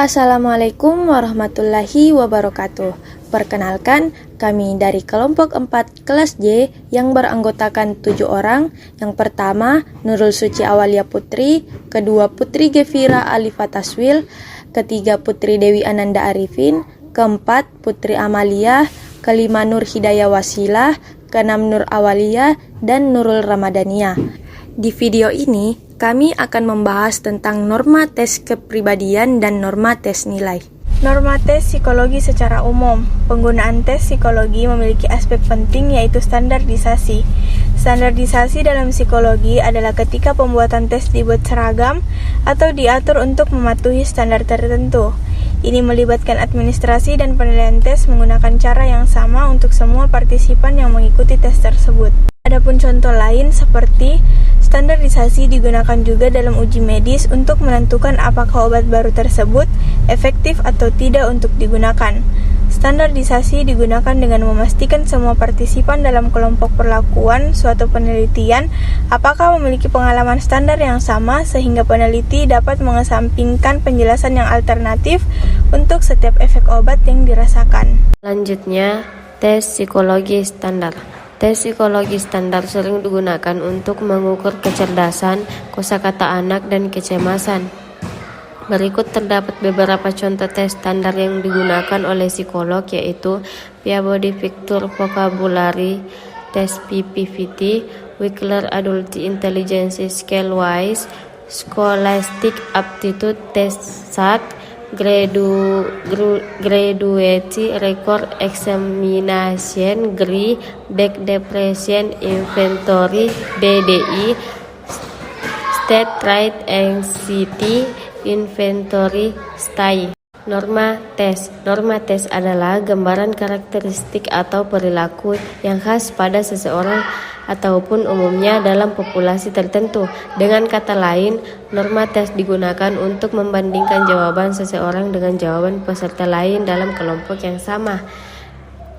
Assalamualaikum warahmatullahi wabarakatuh. Perkenalkan, kami dari kelompok 4 kelas J yang beranggotakan 7 orang. Yang pertama, Nurul Suci Awalia Putri, kedua Putri Gevira Alifa Taswil, ketiga Putri Dewi Ananda Arifin, keempat Putri Amalia, kelima Nur Hidayah Wasilah, keenam Nur Awalia, dan Nurul Ramadania. Di video ini, kami akan membahas tentang norma tes kepribadian dan norma tes nilai. Norma tes psikologi secara umum. Penggunaan tes psikologi memiliki aspek penting yaitu standarisasi. Standarisasi dalam psikologi adalah ketika pembuatan tes dibuat seragam atau diatur untuk mematuhi standar tertentu. Ini melibatkan administrasi dan penilaian tes menggunakan cara yang sama untuk semua partisipan yang mengikuti tes tersebut. Adapun contoh lain seperti standarisasi digunakan juga dalam uji medis untuk menentukan apakah obat baru tersebut efektif atau tidak untuk digunakan. Standarisasi digunakan dengan memastikan semua partisipan dalam kelompok perlakuan suatu penelitian apakah memiliki pengalaman standar yang sama sehingga peneliti dapat mengesampingkan penjelasan yang alternatif untuk setiap efek obat yang dirasakan. Selanjutnya, tes psikologi standar. Tes psikologi standar sering digunakan untuk mengukur kecerdasan, kosakata anak, dan kecemasan. Berikut terdapat beberapa contoh tes standar yang digunakan oleh psikolog, yaitu Peabody Picture Vocabulary Test PPVT, Wikler Adult Intelligence Scale Wise, Scholastic Aptitude Test SAT, Graduate Record Examination GRE, Back Depression Inventory BDI, State Right Anxiety Inventory STAI. Norma tes. Norma tes adalah gambaran karakteristik atau perilaku yang khas pada seseorang ataupun umumnya dalam populasi tertentu. Dengan kata lain, norma tes digunakan untuk membandingkan jawaban seseorang dengan jawaban peserta lain dalam kelompok yang sama.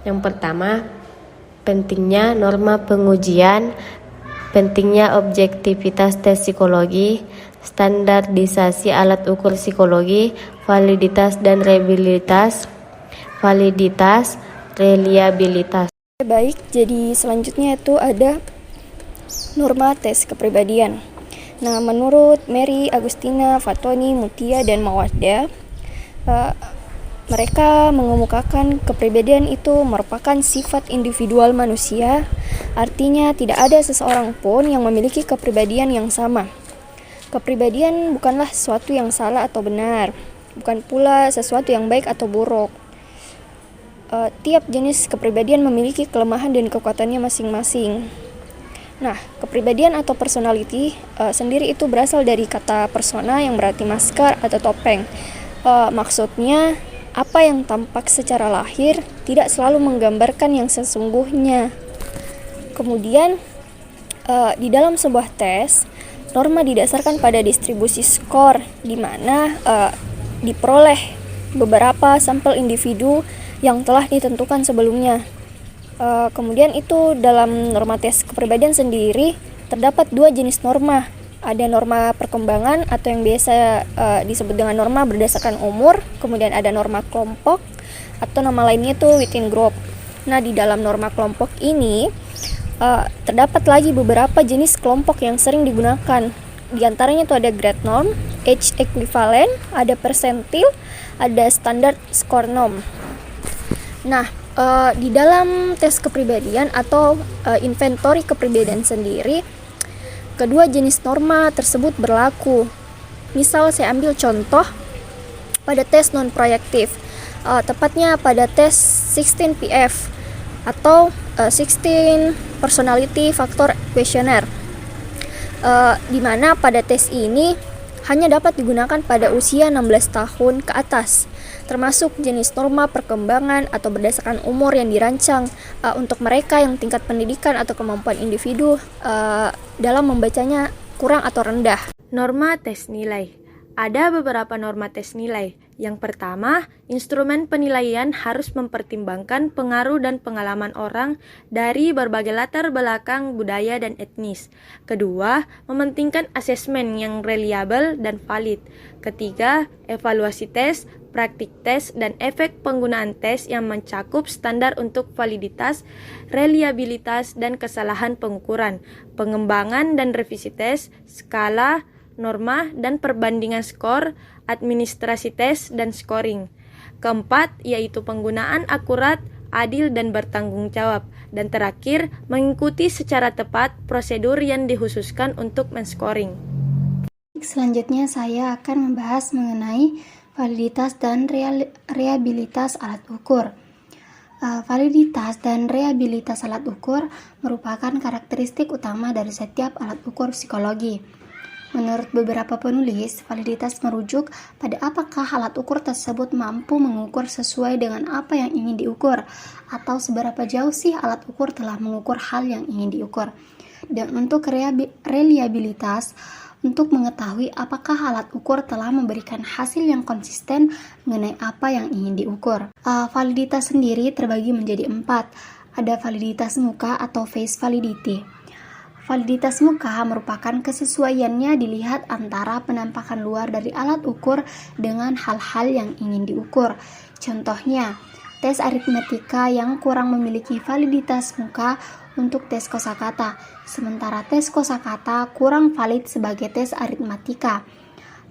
Yang pertama, pentingnya norma pengujian, pentingnya objektivitas tes psikologi, standarisasi alat ukur psikologi, validitas dan reliabilitas. Baik, jadi selanjutnya itu ada norma tes kepribadian. Nah, menurut Mary, Agustina, Fatoni, Mutia, dan Mawadda, mereka mengemukakan kepribadian itu merupakan sifat individual manusia, artinya tidak ada seseorang pun yang memiliki kepribadian yang sama. Kepribadian bukanlah sesuatu yang salah atau benar, bukan pula sesuatu yang baik atau buruk. Tiap jenis kepribadian memiliki kelemahan dan kekuatannya masing-masing. Nah, kepribadian atau personality sendiri itu berasal dari kata persona yang berarti maskar atau topeng. Maksudnya, apa yang tampak secara lahir tidak selalu menggambarkan yang sesungguhnya. Kemudian, di dalam sebuah tes, norma didasarkan pada distribusi skor, di mana diperoleh beberapa sampel individu yang telah ditentukan sebelumnya. Kemudian itu dalam norma tes kepribadian sendiri terdapat 2 jenis norma. Ada norma perkembangan atau yang biasa disebut dengan norma berdasarkan umur, kemudian ada norma kelompok atau nama lainnya itu within group. Nah, di dalam norma kelompok ini terdapat lagi beberapa jenis kelompok yang sering digunakan. Di antaranya itu ada grade norm, age equivalent, ada persentil, ada standard score norm. Nah, di dalam tes kepribadian atau inventory kepribadian sendiri, kedua jenis norma tersebut berlaku. Misal saya ambil contoh pada tes non-proyektif, tepatnya pada tes 16 PF atau 16 Personality Factor Questionnaire, di mana pada tes ini hanya dapat digunakan pada usia 16 tahun ke atas, termasuk jenis norma perkembangan atau berdasarkan umur yang dirancang untuk mereka yang tingkat pendidikan atau kemampuan individu dalam membacanya kurang atau rendah. Norma tes nilai. Ada beberapa norma tes nilai. Yang pertama, instrumen penilaian harus mempertimbangkan pengaruh dan pengalaman orang dari berbagai latar belakang budaya dan etnis. Kedua, mementingkan asesmen yang reliabel dan valid. Ketiga, evaluasi tes, praktik tes, dan efek penggunaan tes yang mencakup standar untuk validitas, reliabilitas, dan kesalahan pengukuran, pengembangan dan revisi tes, skala, norma, dan perbandingan skor, administrasi tes, dan scoring. Keempat, yaitu penggunaan akurat, adil, dan bertanggung jawab. Dan terakhir, mengikuti secara tepat prosedur yang dikhususkan untuk men-scoring. Selanjutnya saya akan membahas mengenai validitas dan reliabilitas alat ukur. Validitas dan reliabilitas alat ukur merupakan karakteristik utama dari setiap alat ukur psikologi. Menurut beberapa penulis, validitas merujuk pada apakah alat ukur tersebut mampu mengukur sesuai dengan apa yang ingin diukur, atau seberapa jauh sih alat ukur telah mengukur hal yang ingin diukur. Dan untuk reliabilitas, untuk mengetahui apakah alat ukur telah memberikan hasil yang konsisten mengenai apa yang ingin diukur. Validitas sendiri terbagi menjadi 4. Ada validitas muka atau face validity. Validitas muka merupakan kesesuaiannya dilihat antara penampakan luar dari alat ukur dengan hal-hal yang ingin diukur. Contohnya, tes aritmetika yang kurang memiliki validitas muka untuk tes kosakata, sementara tes kosakata kurang valid sebagai tes aritmetika.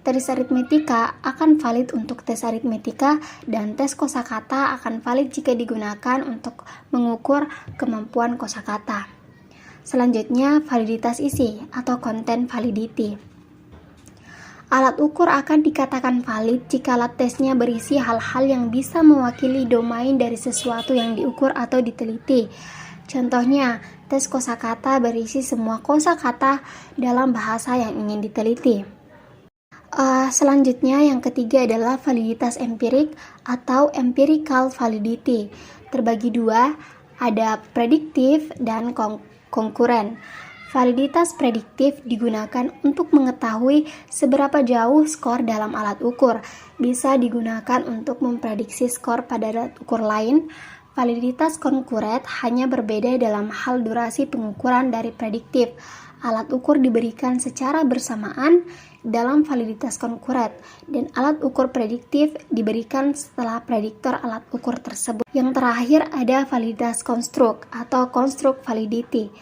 Tes aritmetika akan valid untuk tes aritmetika dan tes kosakata akan valid jika digunakan untuk mengukur kemampuan kosakata. Selanjutnya, validitas isi atau content validity. Alat ukur akan dikatakan valid jika alat tesnya berisi hal-hal yang bisa mewakili domain dari sesuatu yang diukur atau diteliti. Contohnya, tes kosakata berisi semua kosakata dalam bahasa yang ingin diteliti. Selanjutnya, yang ketiga adalah validitas empirik atau empirical validity. Terbagi dua, ada prediktif dan konkuren. Validitas prediktif digunakan untuk mengetahui seberapa jauh skor dalam alat ukur. Bisa digunakan untuk memprediksi skor pada alat ukur lain. Validitas konkuren hanya berbeda dalam hal durasi pengukuran dari prediktif. Alat ukur diberikan secara bersamaan dalam validitas konkuren, dan alat ukur prediktif diberikan setelah prediktor alat ukur tersebut. Yang terakhir ada validitas konstruk atau construct validity.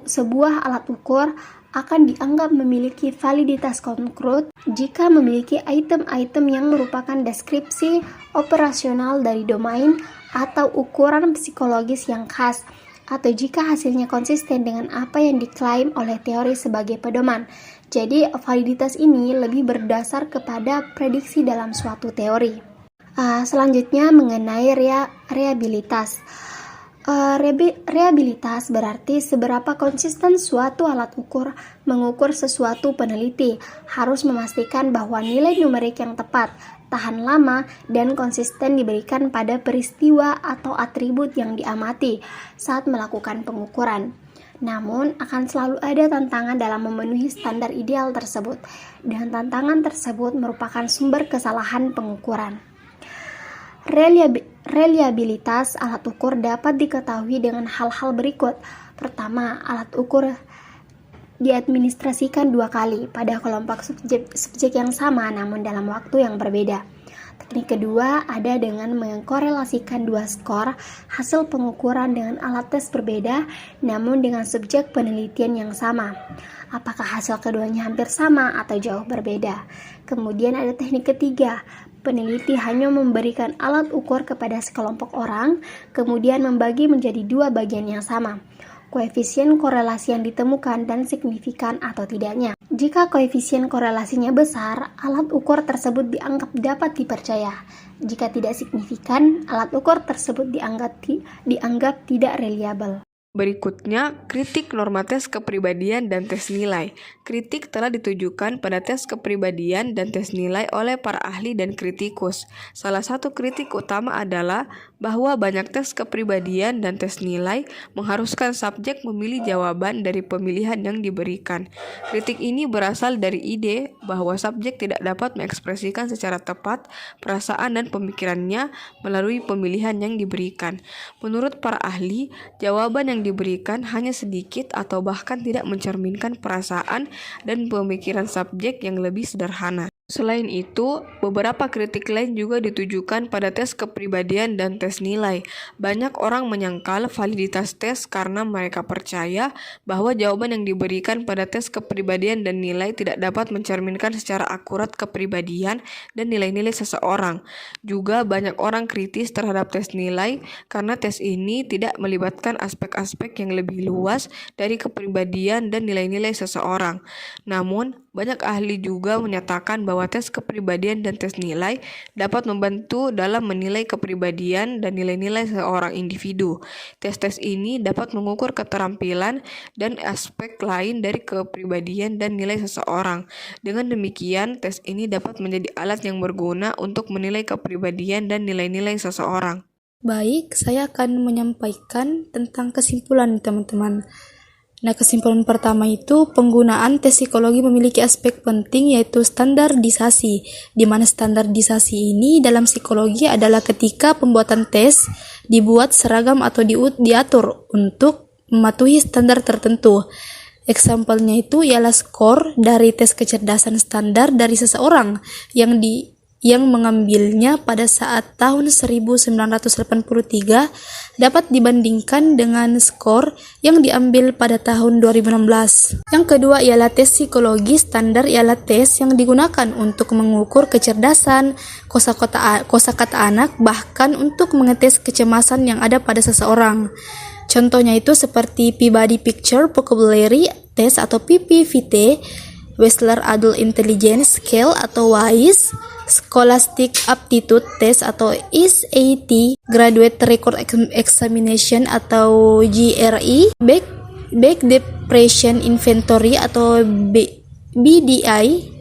Sebuah alat ukur akan dianggap memiliki validitas konkret jika memiliki item-item yang merupakan deskripsi operasional dari domain atau ukuran psikologis yang khas, atau jika hasilnya konsisten dengan apa yang diklaim oleh teori sebagai pedoman. Jadi, validitas ini lebih berdasar kepada prediksi dalam suatu teori. Selanjutnya mengenai reliabilitas. Reliabilitas berarti seberapa konsisten suatu alat ukur mengukur sesuatu. Peneliti harus memastikan bahwa nilai numerik yang tepat, tahan lama, dan konsisten diberikan pada peristiwa atau atribut yang diamati saat melakukan pengukuran. Namun, akan selalu ada tantangan dalam memenuhi standar ideal tersebut, dan tantangan tersebut merupakan sumber kesalahan pengukuran. Reliabilitas alat ukur dapat diketahui dengan hal-hal berikut. Pertama, alat ukur diadministrasikan 2 kali pada kelompok subjek yang sama namun dalam waktu yang berbeda. Teknik kedua ada dengan mengkorelasikan 2 skor hasil pengukuran dengan alat tes berbeda namun dengan subjek penelitian yang sama. Apakah hasil keduanya hampir sama atau jauh berbeda? Kemudian ada teknik ketiga. Peneliti hanya memberikan alat ukur kepada sekelompok orang, kemudian membagi menjadi 2 bagian yang sama. Koefisien korelasi yang ditemukan dan signifikan atau tidaknya. Jika koefisien korelasinya besar, alat ukur tersebut dianggap dapat dipercaya. Jika tidak signifikan, alat ukur tersebut dianggap tidak reliabel. Berikutnya, kritik norma tes kepribadian dan tes nilai. Kritik telah ditujukan pada tes kepribadian dan tes nilai oleh para ahli dan kritikus. Salah satu kritik utama adalah bahwa banyak tes kepribadian dan tes nilai mengharuskan subjek memilih jawaban dari pemilihan yang diberikan. Kritik ini berasal dari ide bahwa subjek tidak dapat mengekspresikan secara tepat perasaan dan pemikirannya melalui pemilihan yang diberikan. Menurut para ahli, jawaban yang diberikan hanya sedikit atau bahkan tidak mencerminkan perasaan dan pemikiran subjek yang lebih sederhana. Selain itu, beberapa kritik lain juga ditujukan pada tes kepribadian dan tes nilai. Banyak orang menyangkal validitas tes karena mereka percaya bahwa jawaban yang diberikan pada tes kepribadian dan nilai tidak dapat mencerminkan secara akurat kepribadian dan nilai-nilai seseorang. Juga banyak orang kritis terhadap tes nilai karena tes ini tidak melibatkan aspek-aspek yang lebih luas dari kepribadian dan nilai-nilai seseorang. Namun, banyak ahli juga menyatakan bahwa tes kepribadian dan tes nilai dapat membantu dalam menilai kepribadian dan nilai-nilai seorang individu. Tes-tes ini dapat mengukur keterampilan dan aspek lain dari kepribadian dan nilai seseorang. Dengan demikian, tes ini dapat menjadi alat yang berguna untuk menilai kepribadian dan nilai-nilai seseorang. Baik, saya akan menyampaikan tentang kesimpulan teman-teman. Nah, kesimpulan pertama itu penggunaan tes psikologi memiliki aspek penting yaitu standarisasi, di mana standarisasi ini dalam psikologi adalah ketika pembuatan tes dibuat seragam atau diatur untuk mematuhi standar tertentu. Example-nya itu ialah skor dari tes kecerdasan standar dari seseorang yang mengambilnya pada saat tahun 1983 dapat dibandingkan dengan skor yang diambil pada tahun 2016. Yang kedua ialah tes psikologi standar ialah tes yang digunakan untuk mengukur kecerdasan, kosakata anak, bahkan untuk mengetes kecemasan yang ada pada seseorang. Contohnya itu seperti Peabody Picture Vocabulary Test atau PPVT, Wechsler Adult Intelligence Scale atau WISE, Scholastic Aptitude Test atau SAT, Graduate Record Examination atau GRE, Back Depression Inventory atau BDI,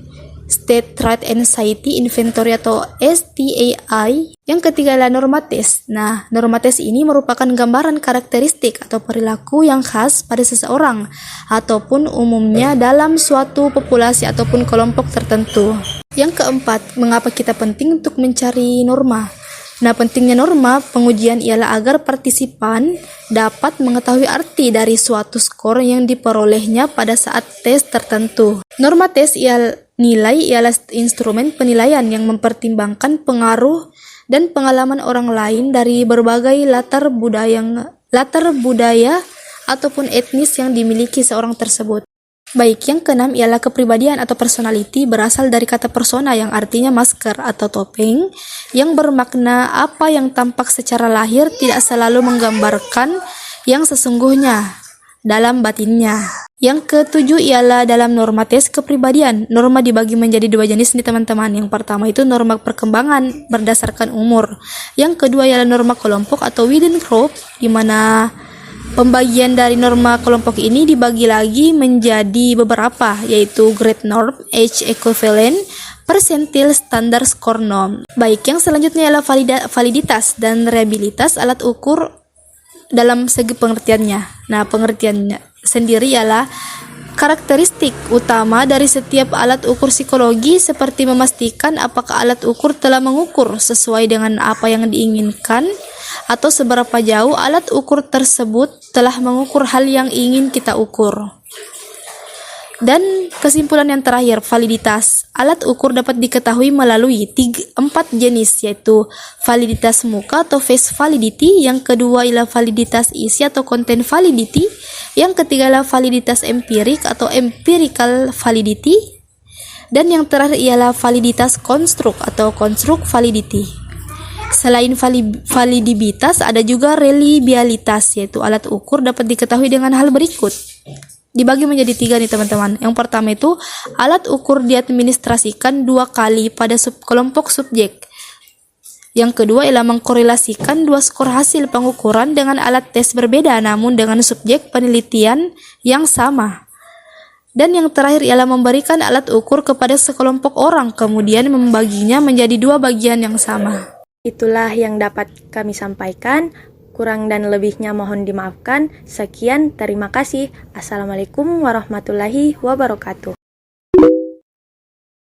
State Threat Anxiety Inventory atau STAI. Yang ketiga adalah norma tes. Nah, norma tes ini merupakan gambaran karakteristik atau perilaku yang khas pada seseorang ataupun umumnya dalam suatu populasi ataupun kelompok tertentu. Yang keempat, mengapa kita penting untuk mencari norma? Nah, pentingnya norma pengujian ialah agar partisipan dapat mengetahui arti dari suatu skor yang diperolehnya pada saat tes tertentu. Norma tes nilai ialah instrumen penilaian yang mempertimbangkan pengaruh dan pengalaman orang lain dari berbagai latar budaya ataupun etnis yang dimiliki seorang tersebut. Baik, yang keenam ialah kepribadian atau personality berasal dari kata persona yang artinya masker atau topeng yang bermakna apa yang tampak secara lahir tidak selalu menggambarkan yang sesungguhnya dalam batinnya. Yang ketujuh ialah dalam norma tes kepribadian. Norma dibagi menjadi dua jenis nih teman-teman. Yang pertama itu norma perkembangan berdasarkan umur. Yang kedua ialah norma kelompok atau within group, di mana pembagian dari norma kelompok ini dibagi lagi menjadi beberapa, yaitu grade norm, age equivalent, persentil, standar, skor norm. Baik, yang selanjutnya ialah validitas dan reliabilitas alat ukur dalam segi pengertiannya. Nah, pengertiannya sendiri ialah karakteristik utama dari setiap alat ukur psikologi seperti memastikan apakah alat ukur telah mengukur sesuai dengan apa yang diinginkan atau seberapa jauh alat ukur tersebut telah mengukur hal yang ingin kita ukur. Dan kesimpulan yang terakhir, validitas. Alat ukur dapat diketahui melalui 4 jenis, yaitu validitas muka atau face validity, yang kedua ialah validitas isi atau content validity, yang ketiga adalah validitas empirik atau empirical validity, dan yang terakhir ialah validitas konstruk atau construct validity. Selain validitas, ada juga reliabilitas, yaitu alat ukur dapat diketahui dengan hal berikut. Dibagi menjadi 3 nih teman-teman. Yang pertama itu alat ukur diadministrasikan 2 kali pada kelompok subjek. Yang kedua ialah mengkorelasikan dua skor hasil pengukuran dengan alat tes berbeda namun dengan subjek penelitian yang sama. Dan yang terakhir ialah memberikan alat ukur kepada sekelompok orang, kemudian membaginya menjadi dua bagian yang sama. Itulah yang dapat kami sampaikan. Kurang dan lebihnya mohon dimaafkan. Sekian, terima kasih. Assalamualaikum warahmatullahi wabarakatuh.